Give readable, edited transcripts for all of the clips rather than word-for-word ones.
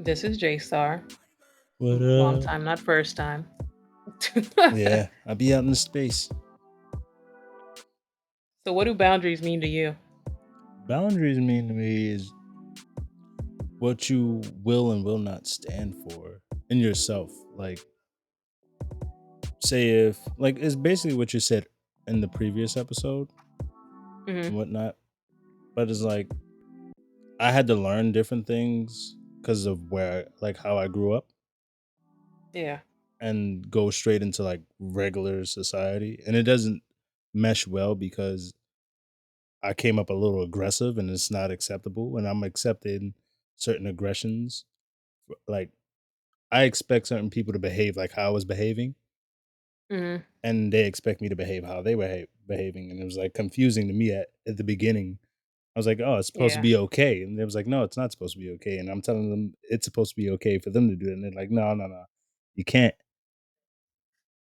This is JStar. What Long up? time, not first time. Yeah, I be out in space. So, what do boundaries mean to you? Boundaries mean to me is what you will and will not stand for in yourself. Like, say if like it's basically what you said in the previous episode Hmm. and whatnot. But it's like I had to learn different things because of where like how I grew up Yeah. and go straight into like regular society. And it doesn't mesh well because I came up a little aggressive and it's not acceptable. And I'm accepting certain aggressions. Like I expect certain people to behave like how I was behaving, Hmm. and they expect me to behave how they were behaving. And it was like confusing to me at the beginning. I was like, oh, it's supposed to Yeah. be okay. And they was like, no, it's not supposed to be okay. And I'm telling them it's supposed to be okay for them to do it. And they're like, no, no, no, you can't.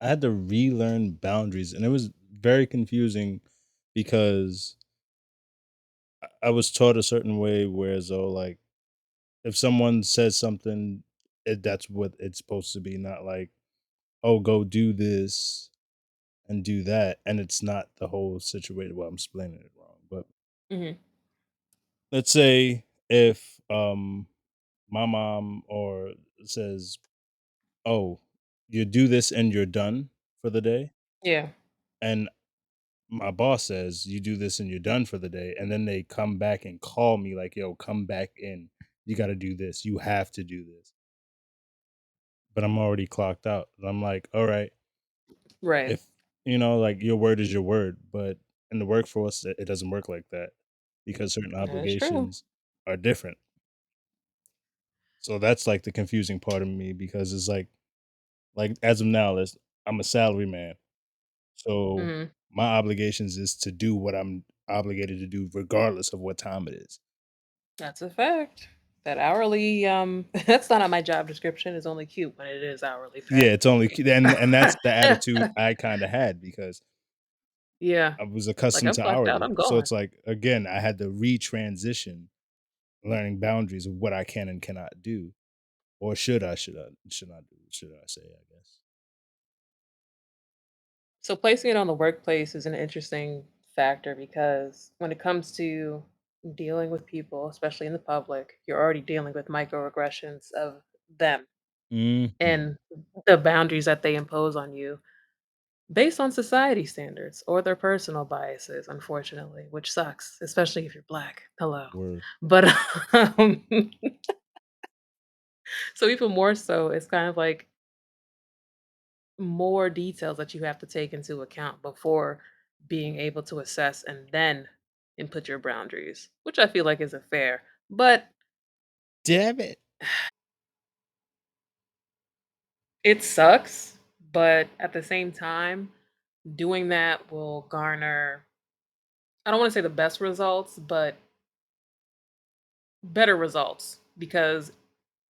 I had to relearn boundaries. And it was very confusing because I was taught a certain way, whereas though, like, if someone says something, that's what it's supposed to be, not like, "Oh, go do this and do that," and it's not the whole situation. Well, I'm explaining it wrong, but Hmm. let's say if, my mom or says, "Oh, you do this and you're done for the day," Yeah. and my boss says, "You do this and you're done for the day," and then they come back and call me like, "Yo, come back in. You gotta do this. You have to do this." But I'm already clocked out. And I'm like, all right, Right. if like your word is your word, but in the workforce, it doesn't work like that because certain That is true. obligations are different. So that's like the confusing part of me because it's like as of now, I'm a salary man. So Hmm. my obligations is to do what I'm obligated to do regardless of what time it is. That's a fact. That hourly, that's not on my job description. It's only cute when it is hourly Yeah, pay. it's only and that's the attitude I kind of had because Yeah. I was Like, accustomed I'm to clocked out. hourly. I'm So gone. it's like again, I had to retransition learning boundaries of what I can and cannot do, or should not do, should I say, I guess. So, placing it on the workplace is an interesting factor because when it comes to dealing with people, especially in the public, you're already dealing with microaggressions of them Mhm. and the boundaries that they impose on you based on society standards or their personal biases, unfortunately, which sucks, especially if you're black. Hello. Word. But um, so, even more so, it's kind of like more details that you have to take into account before being able to assess and then input your boundaries, which I feel like isn't fair. But Damn it. it sucks. But at the same time, doing that will garner, I don't want to say the best results, but better results because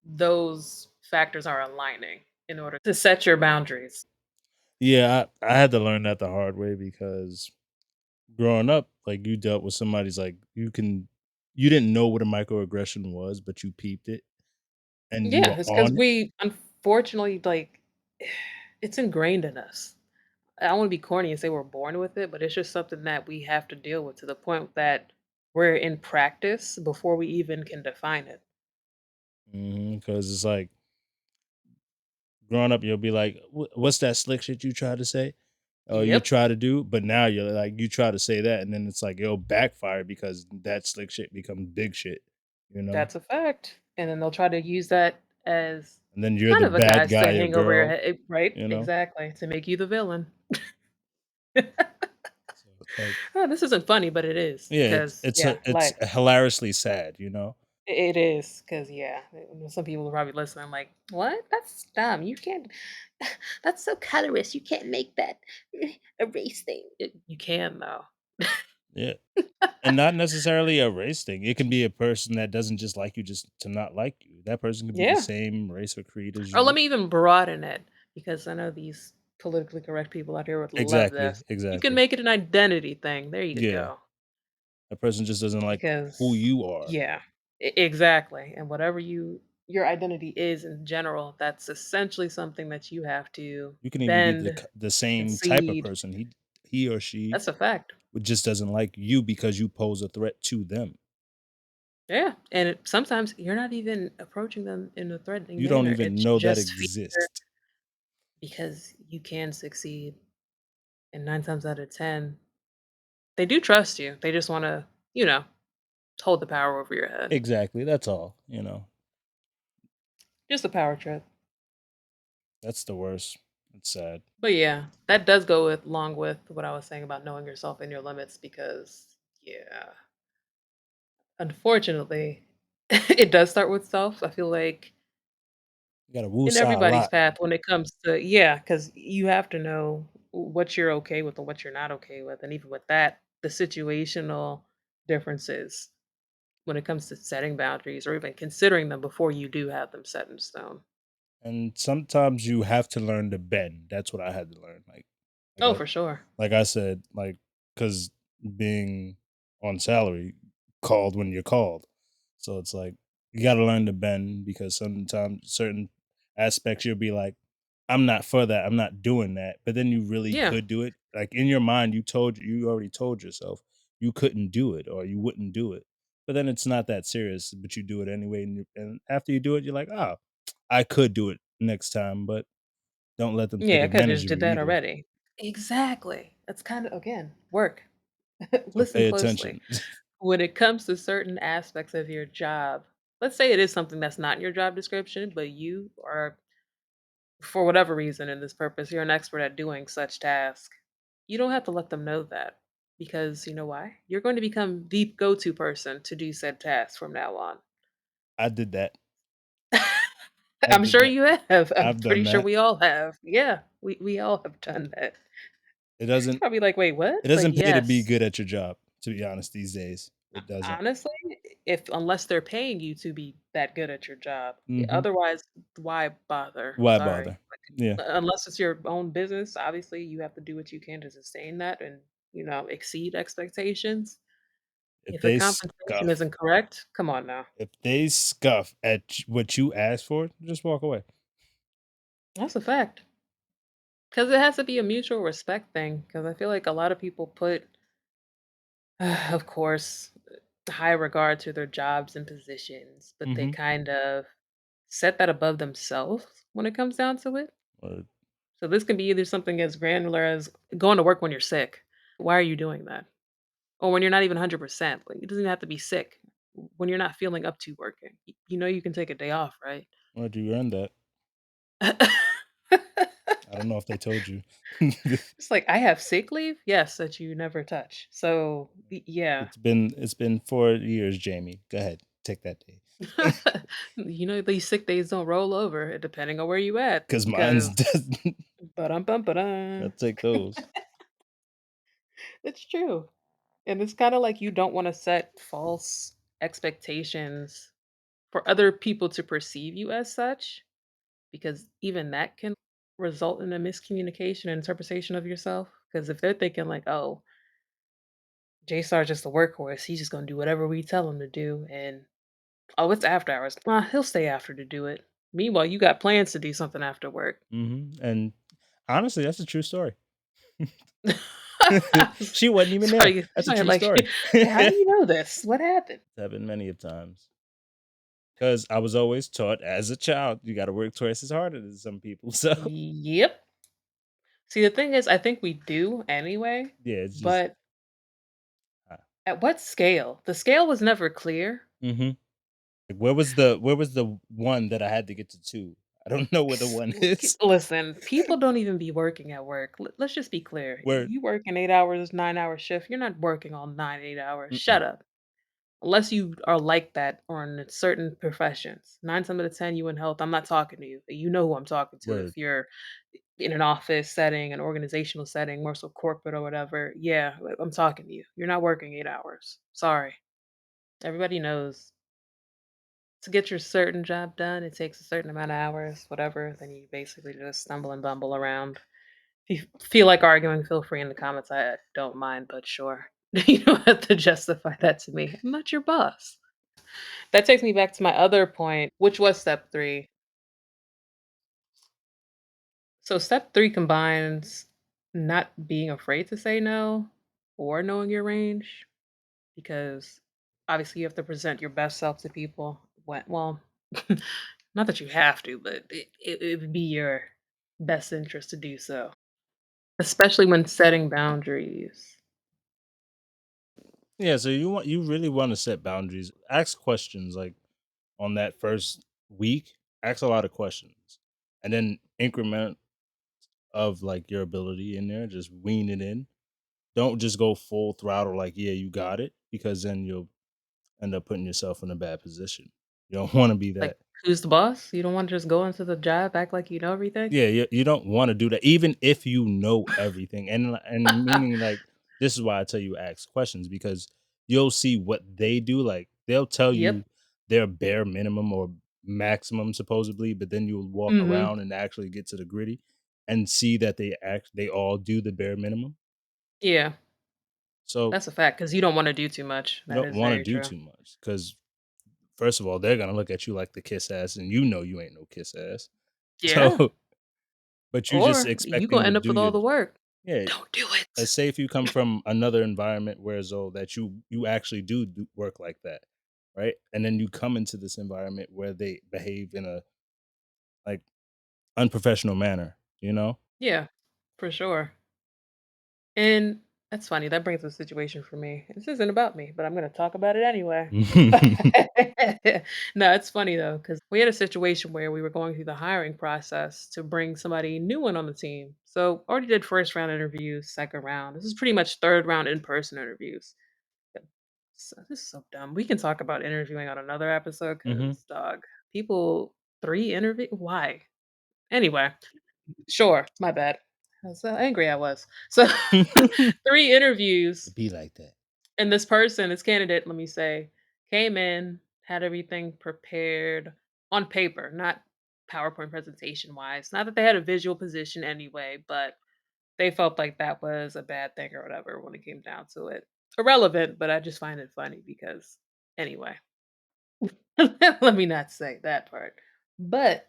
those factors are aligning in order to set your boundaries. Yeah, I had to learn that the hard way because growing up, like you dealt with somebody's like you didn't know what a microaggression was, but you peeped it and you Yeah, were it's because on it. we unfortunately like it's ingrained in us. I don't wanna be corny and say we're born with it, but it's just something that we have to deal with to the point that we're in practice before we even can define it. Because it's like growing up, you'll be like, What's that slick shit you try to say? Or you Yep, try to do, but now you're like, you try to say that, and then it's like it'll backfire because that slick shit becomes big shit, you know? that's a fact, and then they'll try to use that as And then you're kind the of a bad guise to guy or hang over your girl, head, right? you know? Exactly, to make you the villain. So, like, Oh, this isn't funny, but it is yeah, because yeah, it's life. hilariously sad, you know? It is because yeah, some people will probably listen, like, "What? That's dumb. You can't that's so colorist. You can't make that a race thing." You can, though. Yeah. And not necessarily a race thing. It can be a person that doesn't just like you just to not like you. That person could be the Yeah. same race or creed as Or let you. me even broaden it because I know these politically correct people out here would love Exactly, this. You can exactly. make it an identity thing. There you Yeah. go. That person just doesn't like who Because you are. yeah, exactly. And whatever you your identity is in general, that's essentially something that you have to You can even be bend, the same type of concede. person. He or she That's a fact. just doesn't like you because you pose a threat to them. Yeah, and sometimes you're not even approaching them in a threatening You don't manner. even It's know that just fear exists. because you can succeed, and 9 times out of 10, they do trust you. They just wanna, you know, hold the power over your head. Exactly, that's all, you know? Just a power trip. That's the worst. It's sad. But yeah, that does go with along with what I was saying about knowing yourself and your limits because, yeah, unfortunately, it does start with self. I feel like You gotta woo in a everybody's lot, path when it comes to yeah, because you have to know what you're okay with and what you're not okay with, and even with that, the situational differences when it comes to setting boundaries or even considering them before you do have them set in stone. and sometimes you have to learn to bend. That's what I had to learn, like Oh, I for sure. like I said, because being on salary called when you're called. So it's like you gotta learn to bend because sometimes certain aspects you'll be like, I'm not for that, I'm not doing that. But then you really Yeah. could do it. Like in your mind, you already told yourself you couldn't do it or you wouldn't do it. But then it's not that serious, but you do it anyway. And after you do it, you're like, oh, I could do it next time, but don't let them take Yeah, I coulda advantage just of did you that either. already. Exactly. That's kinda again, work. So Listen pay closely. attention. When it comes to certain aspects of your job, let's say it is something that's not in your job description, but you are, for whatever reason in this purpose, you're an expert at doing such task. You don't have to let them know that because you know why? You're going to become the go-to person to do said task from now on. I did that. I I'm did sure that. you have. I'm I've done pretty sure that. we all have. Yeah, we all have done that. It It's doesn't probably like, "Wait, what?" it But doesn't pay to be yes. good at your job, to be honest, these days. It doesn't. Honestly, if unless they're paying you to be that good at your job, Mhm. otherwise, why bother? Why Sorry. bother? Yeah. Unless it's your own business, obviously, you have to do what you can to sustain that and, exceed expectations. If If the they compensation scuff isn't correct, come on now. if they scuff at what you asked for, just walk away. That's a fact. Because it has to be a mutual respect thing. Because I feel like a lot of people put, of course, high regard to their jobs and positions, but they Mhm. kind of set that above themselves when it comes down to it. Or So this can be either something as granular as going to work when you're sick. Why are you doing that? Or when you're not even 100%. Like, it doesn't even have to be sick. When you're not feeling up to working, you know you can take a day off, right? or do you earn that? I don't know if they told you. It's like I have sick leave, yes, that you never touch. So yeah, It's been 4 years, Jamie. Go ahead. Take that day. these sick days don't roll over depending on where you at. 'Cause mine's Because doesn't. ba-dum-bum-ba-dum. I'll take those. It's true. And it's kinda like you don't wanna set false expectations for other people to perceive you as such, because even that can result in a miscommunication and interpretation of yourself. Because if they're thinking like, "Oh, JStar's just a workhorse, he's just gonna do whatever we tell him to do," and, "Oh, it's after hours. Nah, he'll stay after to do it." Meanwhile, you got plans to do something after work. Mhm, and honestly, that's a true story. It's She wasn't even there. probably That's a probably true like, story. "How do you know this? What happened?" Happened many of times. 'Cause I was always taught as a child, you gotta work twice as hard as some people, so Yep. See, the thing is, I think we do anyway, yeah, it's just but uh at what scale? The scale was never clear. mhm. Like, where was the 1 that I had to get to 2? I don't know where the 1 is. Listen, people don't even be working at work. Let's just be clear. Where You work an 8 hours, 9 hour shift. You're not working all 9, 8 hours. mm-mm, Shut up. Unless you are like that or in certain professions. Nine times out of 10, you in health, I'm not talking to you. You know who I'm talking to. word. If you're in an office setting, an organizational setting, more so corporate or whatever, yeah, I'm talking to you. You're not working 8 hours. Sorry. Everybody knows to get your certain job done, it takes a certain amount of hours, whatever. Then you basically just stumble and bumble around. If you feel like arguing, feel free in the comments. I don't mind, but sure. You don't have to justify that to me. I'm not your boss. That takes me back to my other point, which was step 3. So step 3 combines not being afraid to say no or knowing your range because obviously you have to present your best self to people when well, not that you have to, but it would be your best interest to do so, especially when setting boundaries. Yeah, so you really want to set boundaries. Ask questions like on that first week. Ask a lot of questions, and then increment of like your ability in there. Just wean it in. Don't just go full throttle. Like yeah, you got it, because then you'll end up putting yourself in a bad position. You don't want to be Like, that. who's the boss? You don't wanna just go into the job, act like you know everything? Yeah, you don't wanna do that, even if you know everything, and meaning, like, this is why I tell you ask questions, because you'll see what they do, like, they'll tell Yep. you their bare minimum or maximum supposedly, but then you'll walk Mhm. around and actually get to the gritty and see that they all do the bare minimum. Yeah, So, that's a fact because you don't wanna do too much. you That don't is wanna very do true. too much, because first of all, they're gonna look at you like the kiss ass, and you know you ain't no kiss ass. Yeah, So, but you just or you expecting gonna to end up do with all your the work. yeah. Don't do Let's it. say if you come from another environment where as though that you actually do work like that, right? And then you come into this environment where they behave in a like unprofessional manner, you know? Yeah, for sure. And that's funny, that brings a situation for me. This isn't about me, but I'm gonna talk about it anyway. No, it's funny though, because we had a situation where we were going through the hiring process to bring somebody new in on the team. So already did first round interviews, second round. This is pretty much third round in-person interviews. Yeah. So this is so dumb. We can talk about interviewing on another episode Mhm. because dog, people 3 interview why? Anyway, sure, my bad. That's how angry I was. So 3 interviews, It be like that. and this person, this candidate, let me say, came in, had everything prepared on paper, not PowerPoint presentation wise. Not that they had a visual position anyway, but they felt like that was a bad thing or whatever when it came down to it. Irrelevant, but I just find it funny because anyway, let me not say that part. But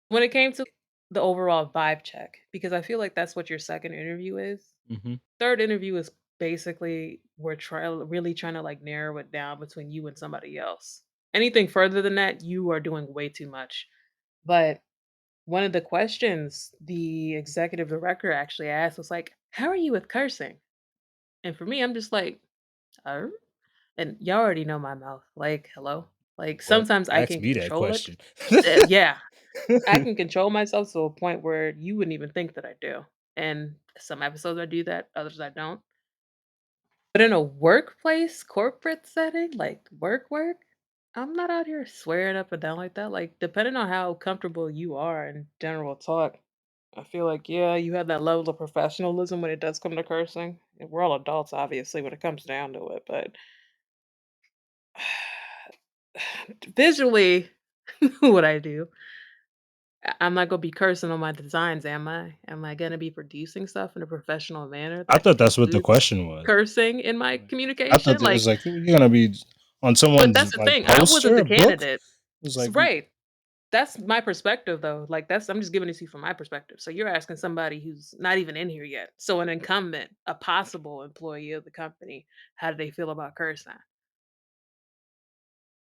when it came to the overall vibe check, because I feel like that's what your second interview is. Mhm. Third interview is basically we're really trying to like narrow it down between you and somebody else. Anything further than that, you are doing way too much. But one of the questions the executive director actually asked was like, "How are you with cursing?" And for me, I'm just like, "Er?" And y'all already know my mouth. Like, hello? Like What? sometimes I Ask can me that control it. question. Yeah, I can control myself to a point where you wouldn't even think that I do. And some episodes I do that, others I don't. But in a workplace, corporate setting, like work, I'm not out here swearing up and down like that. Like, depending on how comfortable you are in general talk, I feel like, yeah, you have that level of professionalism when it does come to cursing. And we're all adults, obviously, when it comes down to it. But visually, what I do, I'm not gonna be cursing on my designs, am I? Am I gonna be producing stuff in a professional manner I that thought that's what the includes question was. cursing in my Like, I thought communication? it was Like, like you're gonna be on but that's someone's the like thing. I wasn't poster, the a book. candidate. It was like Right. That's my perspective, though. Like, that's I'm just giving it to you from my perspective. So you're asking somebody who's not even in here yet. So an incumbent, a possible employee of the company, how do they feel about cursing?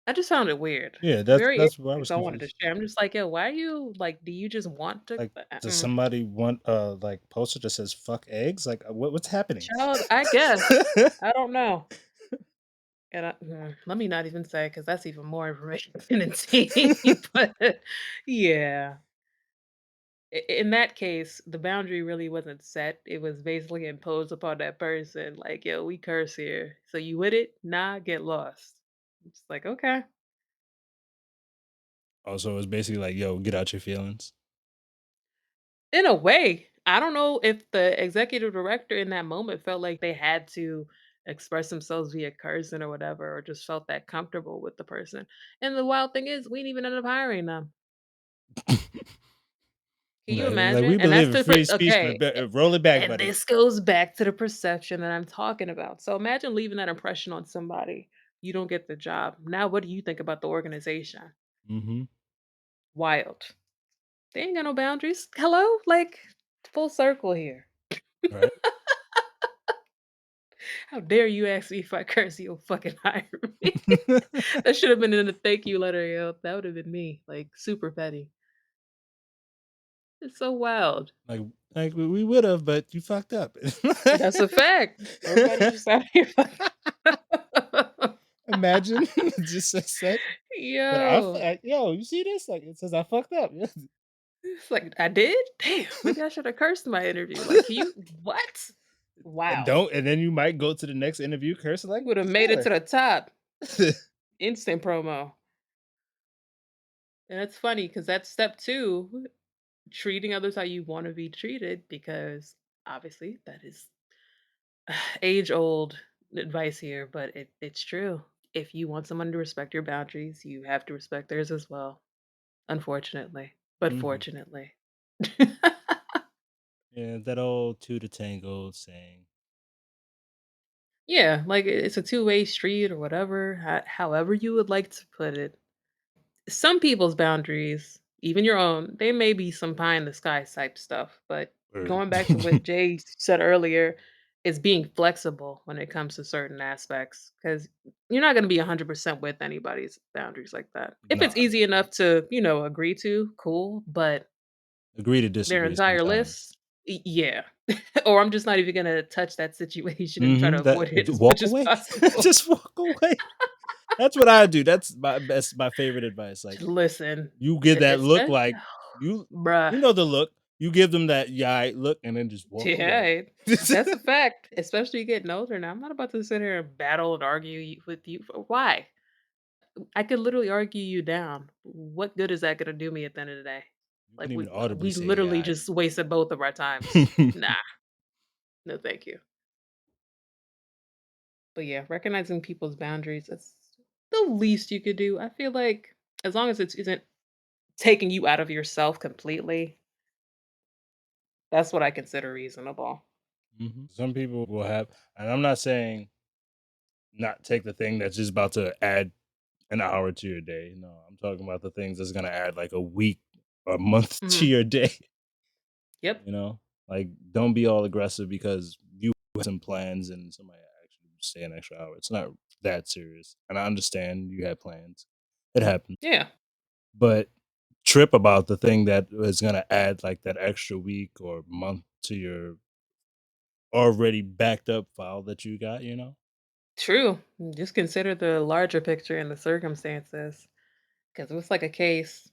I just found it weird. yeah, Very that's why I interesting, was so I wanted to confused. share. I'm just like, "Yo, why are you like, do you just want to" Like, does somebody want like poster that says "fuck eggs"? Like, what's happening? child, I guess. I don't know. And let me not even say because that's even more information than it but yeah. In that case, the boundary really wasn't set. It was basically imposed upon that person, like, "Yo, we curse here. So you with it? Nah, get lost." It's like, "Okay." Also, it's basically like, "Yo, get out your feelings." In a way, I don't know if the executive director in that moment felt like they had to express themselves via cursing or whatever, or just felt that comfortable with the person. And the wild thing is, we didn't even end up hiring them. Can you Like, imagine? we And that's believe in the free speech, but okay. roll it back, And buddy. this goes back to the perception that I'm talking about. So imagine leaving that impression on somebody. You don't get the job. Now what do you think about the organization? Mhm. Wild. They ain't got no boundaries. Hello? Like, full circle here. Right. How dare you ask me if I curse, you'll fucking hire me. That should have been in the thank you letter, yo. That would have been me, like, super petty. It's so wild. Like like, we would've, but you fucked up. That's a fact. Everybody just out here fucking Imagine, just said that Yo, "Yo, you see this? Like, it says I fucked up." it's like, "I did? Damn, maybe I should have cursed in my interview." Like, "Can you what?" Wow. And then you might go to the next interview cursing like, You would have made it "Sure." to the top. Instant promo. And it's funny because that's step 2, treating others how you wanna be treated, because obviously that is age-old advice here, but it's true. If you want someone to respect your boundaries, you have to respect theirs as well, unfortunately, but Mhm. fortunately. Yeah, that old 2 to tango saying. Yeah, like, it's a two-way street or whatever, however you would like to put it. Some people's boundaries, even your own, they may be some pie in the sky type stuff, but Word. going back to what Jay said earlier, is being flexible when it comes to certain aspects, because 'cause you're not gonna be 100% with anybody's boundaries like that. If it's Nah, easy enough to, agree to, cool, but agree to their disagree entire sometimes. list, yeah. Or I'm just not even gonna touch that situation and try to Mhm, that avoid it as much walk as away. possible. Just walk away. That's what I do. That's my favorite advice, like, Listen, you give if that it's look that like you bruh. you know the look. You give them that "yeah, look and then just walk Yeah, away. that's a fact, especially getting older now. I'm not about to sit here and battle and argue with you for why? I could literally argue you down. What good is that gonna do me at the end of the day? You can Like even we audibly say literally "yeah." just wasted both of our times. Nah, no thank you. But yeah, recognizing people's boundaries, that's the least you could do. I feel like as long as it isn't taking you out of yourself completely, that's what I consider reasonable. Mhm. Some people will have, and I'm not saying not take the thing that's just about to add an hour to your day. No, I'm talking about the things that's gonna add like a week or a month to Mhm. your day, Yep. you know? Like, don't be all aggressive because you have some plans and somebody actually stay an extra hour. It's not that serious. And I understand you had plans. It happens. Yeah. But trip about the thing that is gonna add like that extra week or month to your already backed up file that you got, you know? True. Just consider the larger picture and the circumstances. Because it was like a case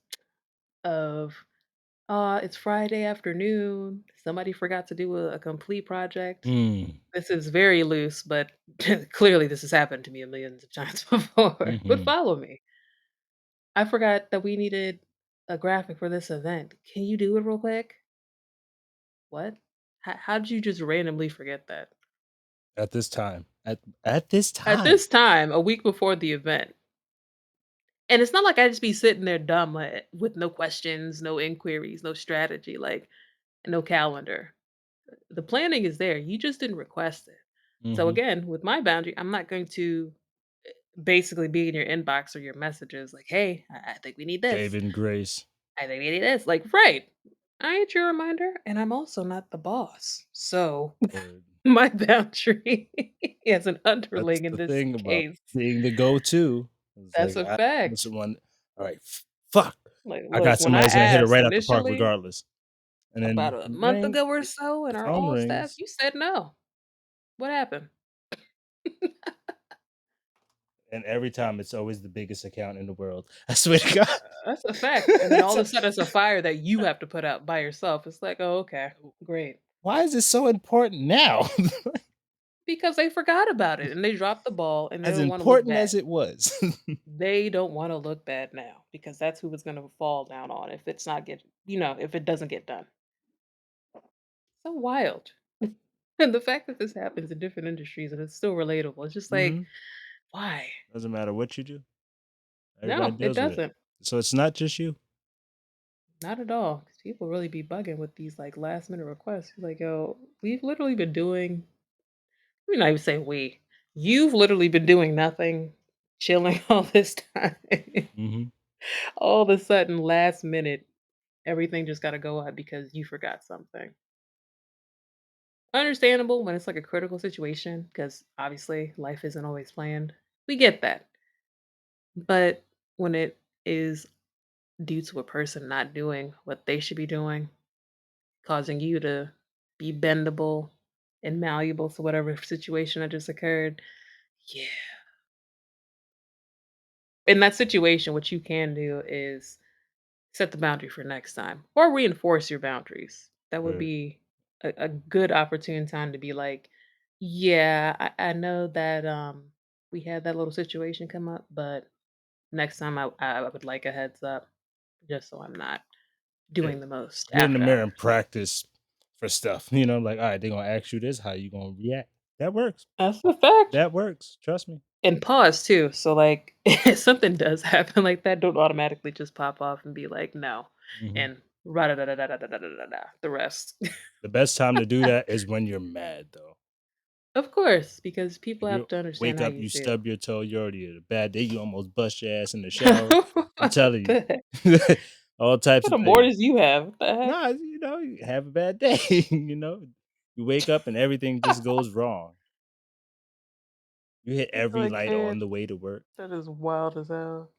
of, it's Friday afternoon. Somebody forgot to do a complete project. Mm. This is very loose, but clearly this has happened to me a millions of times before. But Mhm. follow me. I forgot that we needed a graphic for this event. Can you do it real quick? What? How did you just randomly forget that? At this time. At this At time. this time, a week before the event. And it's not like I just be sitting there dumb, with no questions, no inquiries, no strategy, like, no calendar. The planning is there, you just didn't request it. So Mhm. again, with my boundary, I'm not going to basically be in your inbox or your messages like, "Hey, I think we need this. Saving grace. I think we need this." Like, right. I ain't your reminder, and I'm also not the boss. So Word. my boundary as an That's underling in the this thing about case. being the go-to. It's That's like, a I know fact. someone, "Alright, fuck. Like, I got look, when somebody I that's gonna hit it asked right out the park initially regardless." And about then a month ring, ago or so the and our phone all staff, rings, you said no. What happened? and every time it's always the biggest account in the world. I swear to God. That's a fact, and then all So, of a sudden, it's a fire that you have to put out by yourself. It's like, "Oh, okay, great." why is this so important now? Because they forgot about it, and they dropped the ball, and they As don't wanna look important bad. as it was. They don't wanna look bad now, because that's who it's gonna fall down on if it's not get if it doesn't get done. So wild. And the fact that this happens in different industries and it's still relatable, it's just like, Mhm. why? Doesn't matter what you do. Everybody No, it deals with it. doesn't. So it's not just you. Not at all. 'Cause people really be bugging with these, like, last minute requests. Like, "Yo, we've literally been doing." Let me not even say we. You've literally been doing nothing. chilling all this time. Mhm. All of a sudden, last minute, everything just gotta go up because you forgot something. Understandable when it's like a critical situation, because obviously life isn't always planned. We get that. But when it is due to a person not doing what they should be doing, causing you to be bendable and malleable to whatever situation that just occurred, yeah. In that situation, what you can do is set the boundary for next time or reinforce your boundaries. That would Right. be a good opportune time to be like, yeah, I know that we had that little situation come up, but next time I would like a heads up just so I'm not Yeah. doing the most Get in the after mirror and hours. practice for stuff, like, "Alright, they gonna ask you this, how you gonna react?" That works. That's a fact. That works, trust me. And pause too. So like if something does happen like that, don't automatically just pop off and be like, no. Mhm. And da da da da da da da da da the rest. The best time to do that is when you're mad, though. Of course, because people Like, have you to understand wake how up, you you feel. stub your toe, you already had a bad day, you almost bust your ass in the shower. I'm What telling the heck? you. All types What of a things. mornings you have? What the heck? Nah, you have a bad day, you know? You wake up and everything just goes wrong. You hit every I light on can't. the way to work. That is wild as hell.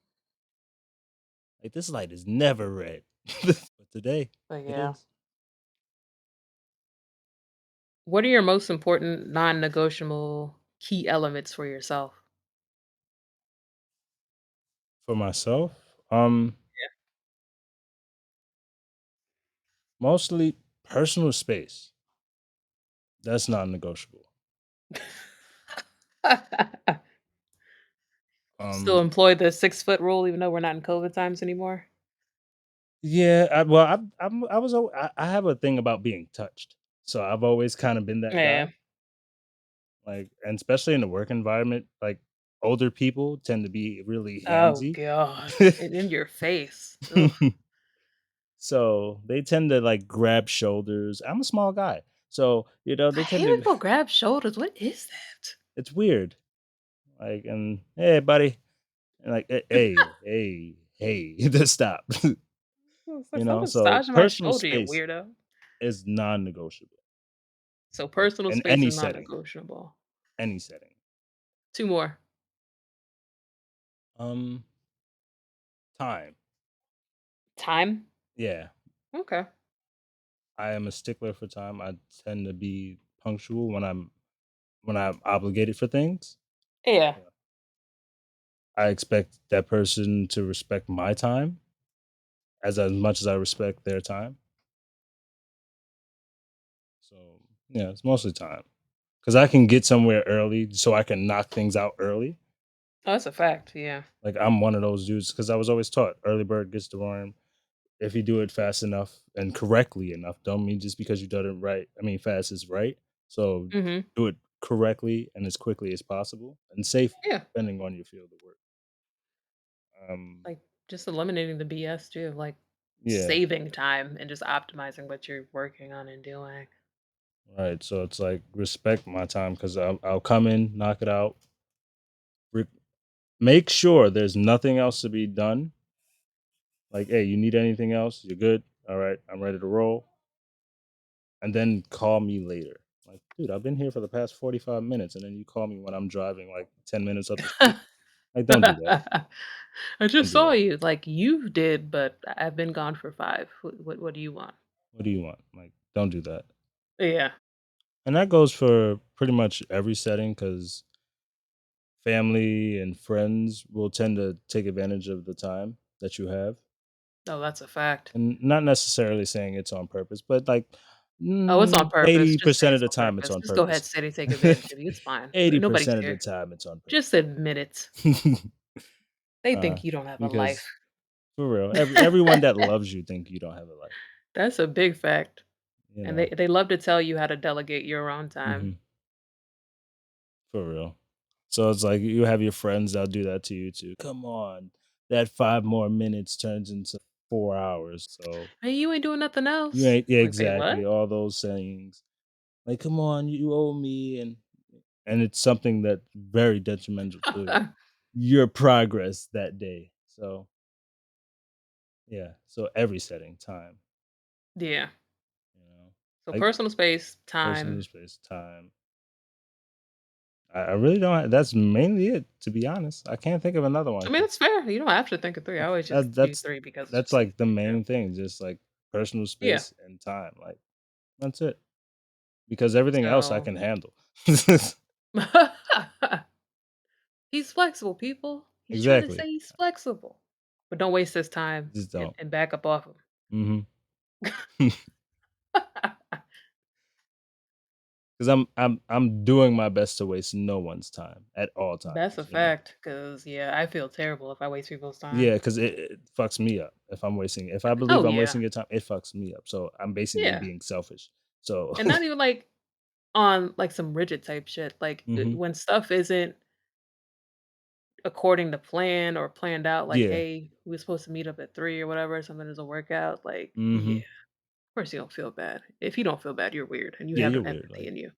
Like, "This light is never red." But today, But it yeah. is. What are your most important non-negotiable key elements for yourself? For myself, mostly personal space. That's non-negotiable. Still Um, employ the 6-foot rule even though we're not in COVID times anymore? yeah, well, I was I have a thing about being touched, so I've always kind of been that Yeah. guy. Like, and especially in the work environment, like older people tend to be really Oh handsy. god. And in your face. Ugh. So they tend to like grab shoulders. I'm a small guy. So, I they hate tend when to people grab shoulders. What is that? it's weird. Like, and hey buddy. And like, hey, just stop. It's like, "Stop So massaging my personal shoulder, you space weirdo." is non-negotiable. So Like personal in space any is setting. non-negotiable. Any setting. 2 more. Um, time. Time? Yeah. Okay. I am a stickler for time. I tend to be punctual when I'm obligated for things. Yeah. Yeah. I expect that person to respect my time as much as I respect their time. So yeah, it's mostly time. Because I can get somewhere early so I can knock things out early. Oh, that's a fact, yeah. Like I'm one of those dudes because I was always taught early bird gets the worm. If you do it fast enough and correctly enough, don't mean just because you done it right. I mean, fast is right. So Mhm. do it correctly and as quickly as possible and safely, Yeah. depending on your field of work. Um, Like, just eliminating the BS too, like, yeah, saving time and just optimizing what you're working on and doing. right. So it's like respect my time because I'll come in, knock it out. Re- Make sure there's nothing else to be done. Like, hey, you need anything else? You're good. All right, I'm ready to roll. And then call me later. Like, dude, I've been here for the past 45 minutes, and then you call me when I'm driving like 10 minutes up the street. Like, don't do that. I Don't just do saw that. you, like, you did, but I've been gone for 5. What do you want? What do you want? Like, don't do that. Yeah. And that goes for pretty much every setting because family and friends will tend to take advantage of the time that you have. No, that's a fact. And not necessarily saying it's on purpose, but like Oh, it's on purpose. Just say 80% of it's the on time it's purpose. on Just go ahead, purpose. say they take advantage of you. It's fine. Nobody's 80% of the here. time it's on Just purpose. admit it. They uh, think you don't have a life. because for real, everyone that loves you think you don't have a life. That's a big fact. You And know, they love to tell you how to delegate your own time. hmm for real. So it's like you have your friends that'll do that to you too. Come on, that 5 more minutes turns into 4 hours. So "Hey, you ain't doing nothing you else?" ain't, yeah, Like, "Wait, what?" exactly, all those sayings. Like, come on, you owe me, and it's something that's very detrimental to you. your progress that day. So, yeah, so every setting, time, Yeah. you know, So like personal space, personal time. space, time. I really don't. That's mainly it, to be honest. I can't think of another one I mean, 'cause that's fair. You don't have to think of 3. I always that just do that's 3 because it's that's just like the easy. Yeah. main thing, just like personal Yeah. space and time. Like that's it. Because everything else I So can handle. he's flexible, people. He's trying to Exactly. say he's flexible. But don't waste his time Just and don't. back up off him. Mhm. Because I'm doing my best to waste no one's time at all That's a times, you know? fact. Cause yeah, I feel terrible if I waste people's time. Yeah, because it fucks me up if I believe Oh, I'm yeah. wasting your time, it fucks me up. So I'm basically Yeah. being selfish. So And not even, like, on, like, some rigid type shit, like, Mhm. when stuff isn't according to plan or planned out, like, Yeah. "Hey, we were supposed to meet up at 3 or whatever, something doesn't work out," like, yeah, Mhm. of course you don't feel bad. If you don't feel bad, you're weird and you Yeah, have you're an weird, empathy like, in you.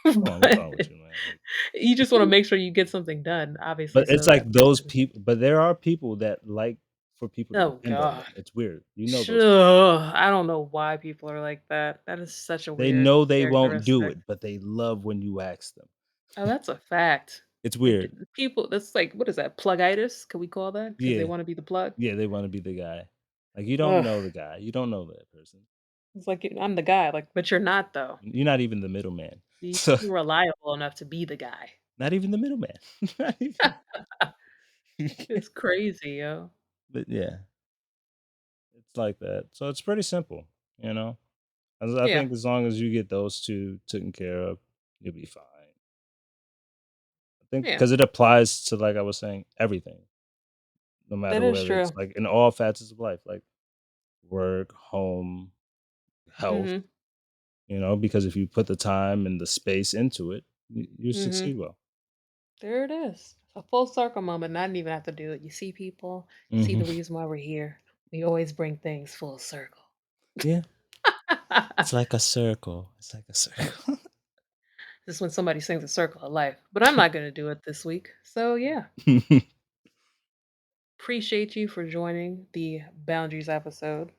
come on, what's But wrong with you, man? Like you just wanna make sure you get something done, obviously, but it's so like that those person people but there are people that like for people to Oh depend on god. them. It's weird. You know those people. Ugh, I don't know why people are like that. That is such a They weird know they won't do characteristic. it, but they love when you ask them. Oh, that's a fact. It's Like, weird. people that's like what is that, plugitis? Could we call that? Because they Yeah. wanna be the plug? Yeah, they wanna be the guy. Like, you don't Ugh. know the guy. You don't know that person. It's like, I'm the guy, like, but you're not though. You're not even the middleman. You So you're reliable enough to be the guy. not even the middleman. Not even It's crazy, yo. but yeah, it's like that. So it's pretty simple, you know? As I Yeah, think as long as you get those 2 taken care of, you'll be fine. I think yeah. because it applies to, like I was saying, everything, no That matter is whether it's, true. like, in all facets of life, like work, home, health, Mhm, because if you put the time and the space into it, you mhm. succeed well. There it is. A full circle moment, I didn't even have to do it. You see people, you see Mhm. the reason why we're here. We always bring things full circle. Yeah. It's like a circle. It's like a circle. This is when somebody sings a circle of life, but I'm not gonna do it this week. So yeah, appreciate you for joining the boundaries episode.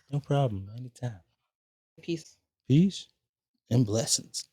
No problem. Anytime. Peace. Peace and blessings.